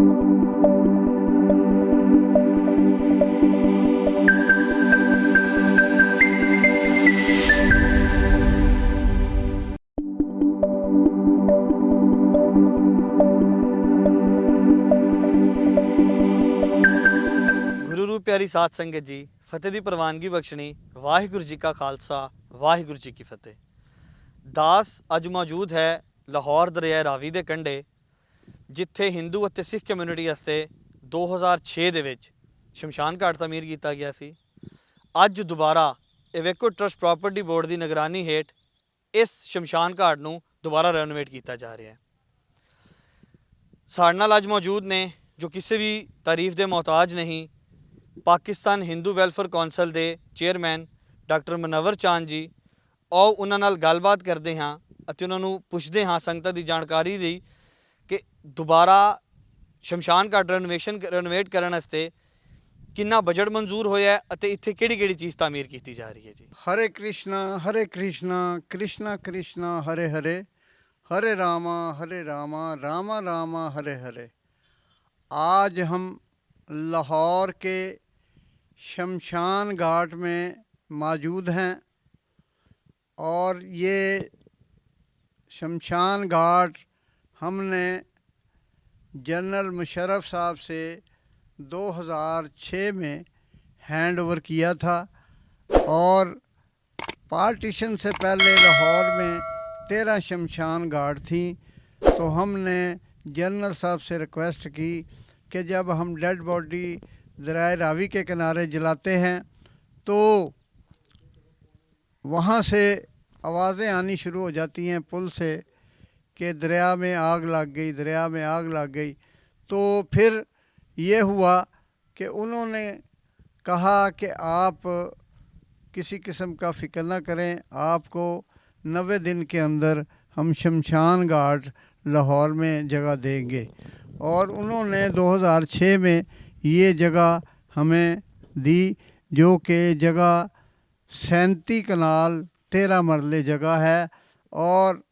गुरु रूप प्यारी साध संगत जी, फतेह की प्रवानगी बख्शनी। वाहिगुरु जी का खालसा, वाहिगुरु जी की फतेह। दास अज मौजूद है लाहौर दरिया रावी के कंढे, जिथे हिंदू और सिख कम्यूनिटी वास्ते 2006 ਦੇ ਵਿੱਚ शमशान घाट तमीर किया गया सी। अज दोबारा एवेको ट्रस्ट प्रॉपर्टी बोर्ड की निगरानी हेठ इस शमशान घाट ਨੂੰ दोबारा रेनोवेट किया जा रहा है। साढ़े नाल अज मौजूद ने जो किसी भी तारीफ के मोहताज नहीं, पाकिस्तान हिंदू वैलफेयर कौंसल के चेयरमैन डॉक्टर मनवर चांद जी। आओ उन्हां नाल गलबात करते हाँ ਅਤੇ ਉਹਨਾਂ ਨੂੰ ਪੁੱਛਦੇ ਹਾਂ ਸੰਗਤਾਂ ਦੀ ਜਾਣਕਾਰੀ ਲਈ कि दोबारा शमशान घाट रेनोवेट करने वास्ते कितना बजट मंजूर होया है ਅਤੇ ਇੱਥੇ ਕਿਹੜੀ चीज़ तामीर की जा रही है जी। हरे कृष्णा कृष्णा कृष्णा हरे हरे, हरे रामा रामा रामा हरे हरे। आज हम लाहौर के शमशान घाट में मौजूद हैं और ये शमशान घाट हमने जनरल मुशर्रफ साहब से 2006 में हैंड ओवर किया था और पार्टीशन से पहले लाहौर में 13 शमशान घाट थी। तो हमने जनरल साहब से रिक्वेस्ट की कि जब हम डेड बॉडी दरिया रावी के किनारे जलाते हैं तो वहाँ से आवाज़ें आनी शुरू हो जाती हैं पुल से कि दरिया में आग लग गई, दरिया में आग लग गई। तो फिर ये हुआ कि उन्होंने कहा कि आप किसी किस्म का फ़िक्र ना करें, आपको 90 दिन के अंदर हम शमशान घाट लाहौर में जगह देंगे। और उन्होंने 2006 में ये जगह हमें दी, जो कि जगह 37 कनाल 13 मरले जगह है। और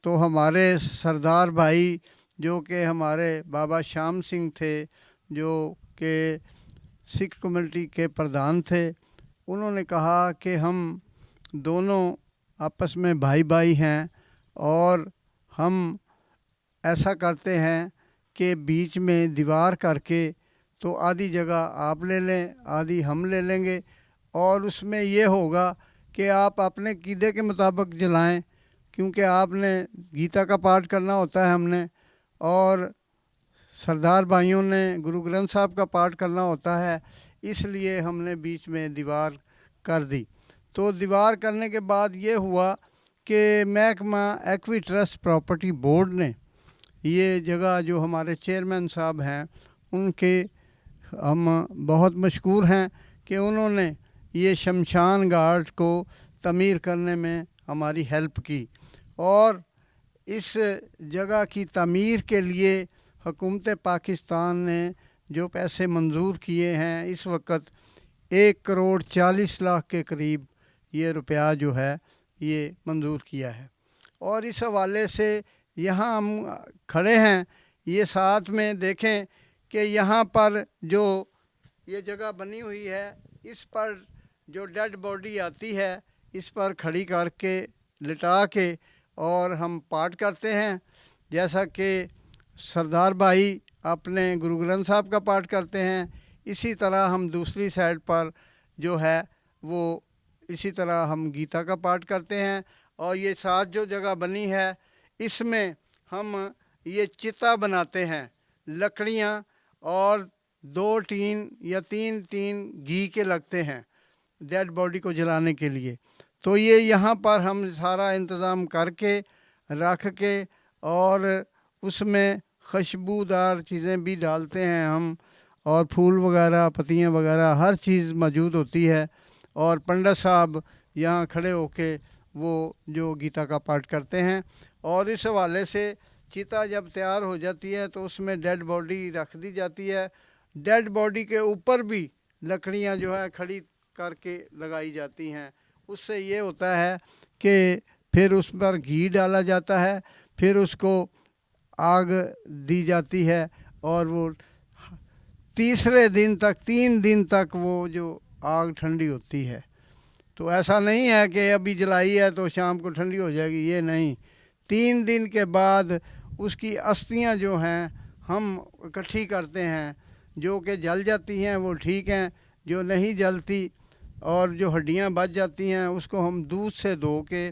तो हमारे सरदार भाई जो कि हमारे बाबा श्याम सिंह थे, जो कि सिख कम्युनिटी के प्रधान थे, उन्होंने कहा कि हम दोनों आपस में भाई भाई हैं और हम ऐसा करते हैं कि बीच में दीवार करके तो आधी जगह आप ले लें, आधी हम ले लेंगे। और उसमें ये होगा कि आप अपने कीदे के मुताबिक जलाएं, क्योंकि आपने गीता का पाठ करना होता है हमने, और सरदार भाइयों ने गुरु ग्रंथ साहब का पाठ करना होता है, इसलिए हमने बीच में दीवार कर दी। तो दीवार करने के बाद ये हुआ कि महकमा एक्वी ट्रस्ट प्रॉपर्टी बोर्ड ने ये जगह, जो हमारे चेयरमैन साहब हैं, उनके हम बहुत मशकूर हैं कि उन्होंने ये शमशान घाट को तमीर करने में हमारी हेल्प की। और इस जगह की तमीर के लिए हुकूमत पाकिस्तान ने जो पैसे मंजूर किए हैं, इस वक्त 1 करोड़ 40 लाख के करीब ये रुपया जो है ये मंजूर किया है। और इस हवाले से यहाँ हम खड़े हैं, ये साथ में देखें कि यहाँ पर जो ये जगह बनी हुई है, इस पर जो डेड बॉडी आती है, इस पर खड़ी करके लिटा के और हम पाठ करते हैं। जैसा कि सरदार भाई अपने गुरु ग्रंथ साहब का पाठ करते हैं, इसी तरह हम दूसरी साइड पर जो है वो इसी तरह हम गीता का पाठ करते हैं। और ये साथ जो जगह बनी है, इसमें हम ये चिता बनाते हैं, लकड़ियाँ और 2 टीन या 3 टीन घी के लगते हैं डेड बॉडी को जलाने के लिए। तो ये यहाँ पर हम सारा इंतज़ाम करके रख के और उसमें खुशबूदार चीज़ें भी डालते हैं हम, और फूल वगैरह, पत्तियाँ वगैरह, हर चीज़ मौजूद होती है। और पंडित साहब यहाँ खड़े होके वो जो गीता का पाठ करते हैं। और इस हवाले से चिता जब तैयार हो जाती है तो उसमें डेड बॉडी रख दी जाती है। डेड बॉडी के ऊपर भी लकड़ियाँ जो है खड़ी करके लगाई जाती हैं। उससे ये होता है कि फिर उस पर घी डाला जाता है, फिर उसको आग दी जाती है और वो तीसरे दिन तक 3 दिन तक वो जो आग ठंडी होती है। तो ऐसा नहीं है कि अभी जलाई है तो शाम को ठंडी हो जाएगी, ये नहीं। 3 दिन के बाद उसकी अस्थियां जो हैं हम इकट्ठी करते हैं, जो कि जल जाती हैं वो ठीक हैं, जो नहीं जलती और जो हड्डियां बच जाती हैं उसको हम दूध से धो के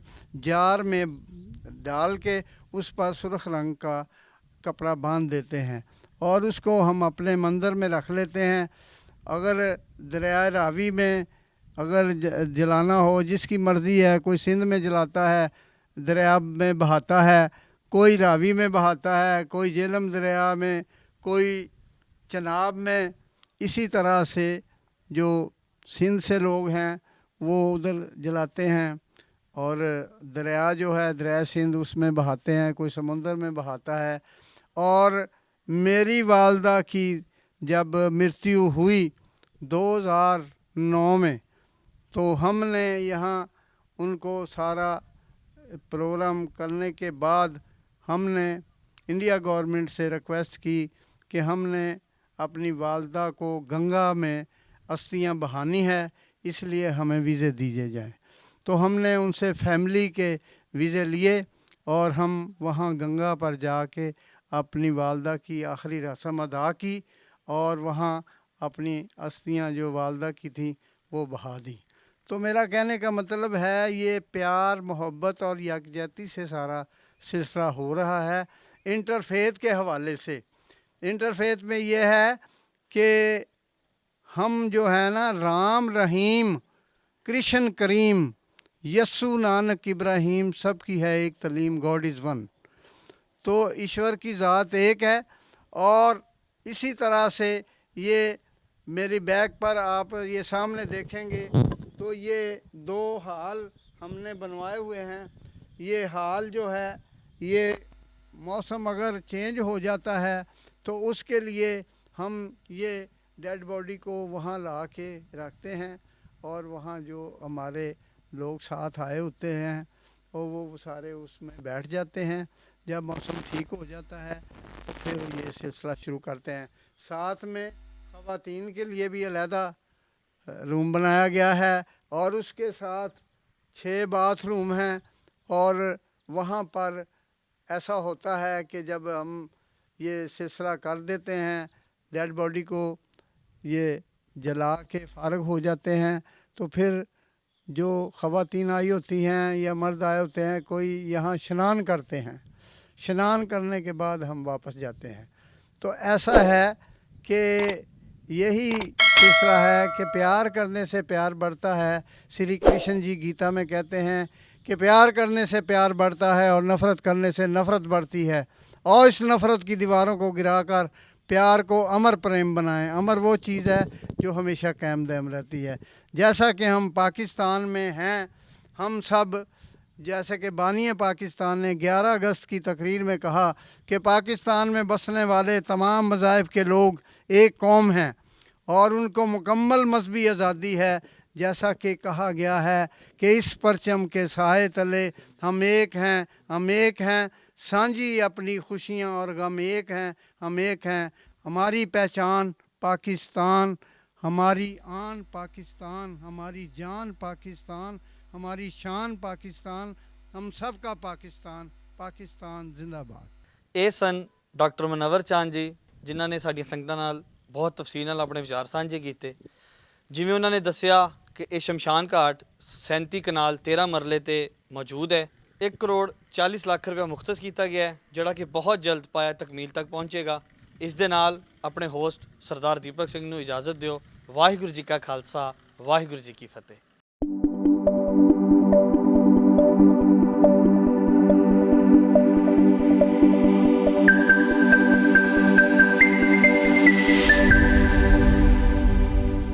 जार में डाल के उस पर सुर्ख रंग का कपड़ा बांध देते हैं और उसको हम अपने मंदिर में रख लेते हैं। अगर दरिया रावी में अगर जलाना हो, जिसकी मर्ज़ी है, कोई सिंध में जलाता है, दरिया में बहाता है, कोई रावी में बहाता है, कोई झेलम दरिया में, कोई चनाब में। इसी तरह से जो सिंध से लोग हैं वो उधर जलाते हैं और दरिया जो है दरिया सिंध उसमें बहाते हैं, कोई समुंदर में बहाता है। और मेरी वालदा की जब मृत्यु हुई 2009 में, तो हमने यहाँ उनको सारा प्रोग्राम करने के बाद हमने इंडिया गवर्नमेंट से रिक्वेस्ट की कि हमने अपनी वालदा को गंगा में अस्थियां बहानी है, इसलिए हमें वीज़े दीजिए जाएं। तो हमने उनसे फैमिली के वीज़े लिए और हम वहाँ गंगा पर जाके अपनी वालदा की आखिरी रस्म अदा की और वहाँ अपनी अस्थियां जो वालदा की थी वो बहा दी। तो मेरा कहने का मतलब है ये प्यार मोहब्बत और यकजहती से सारा सिलसिला हो रहा है। इंटरफेथ के हवाले से, इंटरफेथ में ये है कि हम जो है ना राम रहीम कृष्ण करीम यस्सु नानक इब्राहीम सब की है एक तलीम, गॉड इज़ वन। तो ईश्वर की ज़ात एक है। और इसी तरह से ये मेरी बैग पर आप ये सामने देखेंगे तो ये 2 हाल हमने बनवाए हुए हैं। ये हाल जो है ये मौसम अगर चेंज हो जाता है तो उसके लिए हम ये डेड बॉडी को वहाँ ला के रखते हैं और वहाँ जो हमारे लोग साथ आए होते हैं और वो सारे उसमें बैठ जाते हैं। जब मौसम ठीक हो जाता है तो फिर ये सिलसिला शुरू करते हैं। साथ में ख़वातीन के लिए भी अलहदा रूम बनाया गया है और उसके साथ 6 बाथरूम हैं। और वहाँ पर ऐसा होता है कि जब हम ये सिलसिला कर देते हैं, डेड बॉडी को ये जला के फ़ारग हो जाते हैं, तो फिर जो ख़वातीन आई होती हैं या मर्द आए होते हैं, कोई यहाँ स्नान करते हैं। स्नान करने के बाद हम वापस जाते हैं। तो ऐसा है कि यही सिलसिला है कि प्यार करने से प्यार बढ़ता है। श्री कृष्ण जी गीता में कहते हैं कि प्यार करने से प्यार बढ़ता है और नफ़रत करने से नफ़रत बढ़ती है। और इस नफ़रत की दीवारों को गिराकर प्यार को अमर प्रेम बनाएं। अमर वो चीज़ है जो हमेशा कायम दायम रहती है। जैसा कि हम पाकिस्तान में हैं, हम सब जैसे कि बानी पाकिस्तान ने 11 अगस्त की तकरीर में कहा कि पाकिस्तान में बसने वाले तमाम मज़ाहिब के लोग एक कौम हैं और उनको मुकम्मल मजहबी आज़ादी है। जैसा कि कहा गया है कि इस परचम के साए तले हम एक हैं, हम एक हैं, सांझी अपनी खुशियाँ और गम एक हैं, हम एक हैं। हमारी पहचान पाकिस्तान, हमारी आन पाकिस्तान, हमारी जान पाकिस्तान, हमारी शान पाकिस्तान, हम सब का पाकिस्तान। पाकिस्तान जिंदाबाद। ਇਹ ਸਨ ਡਾਕਟਰ ਮਨਵਰ ਚਾਂਦ ਜੀ, ਜਿਨ੍ਹਾਂ ਨੇ ਸਾਡੀਆਂ ਸੰਗਤਾਂ ਨਾਲ ਬਹੁਤ ਤਫਸੀਲ ਨਾਲ ਆਪਣੇ ਵਿਚਾਰ ਸਾਂਝੇ ਕੀਤੇ। ਜਿਵੇਂ ਉਹਨਾਂ ਨੇ ਦੱਸਿਆ ਕਿ ਇਹ ਸ਼ਮਸ਼ਾਨ ਘਾਟ 37 ਕਨਾਲ 13 ਮਰਲੇ ਤੇ ਮੌਜੂਦ ਹੈ। 1 ਕਰੋੜ 40 ਲੱਖ ਰੁਪਏ ਮੁਖਤਸ ਕੀਤਾ ਗਿਆ ਹੈ, ਜਿਹੜਾ ਕਿ ਬਹੁਤ ਜਲਦ ਪਾਇਆ ਤਕਮੀਲ ਤੱਕ ਪਹੁੰਚੇਗਾ। ਇਸ ਦੇ ਨਾਲ ਆਪਣੇ ਹੋਸਟ ਸਰਦਾਰ ਦੀਪਕ ਸਿੰਘ ਨੂੰ ਇਜਾਜ਼ਤ ਦਿਓ। ਵਾਹਿਗੁਰੂ ਜੀ ਕਾ ਖਾਲਸਾ, ਵਾਹਿਗੁਰੂ ਜੀ ਕੀ ਫਤਿਹ।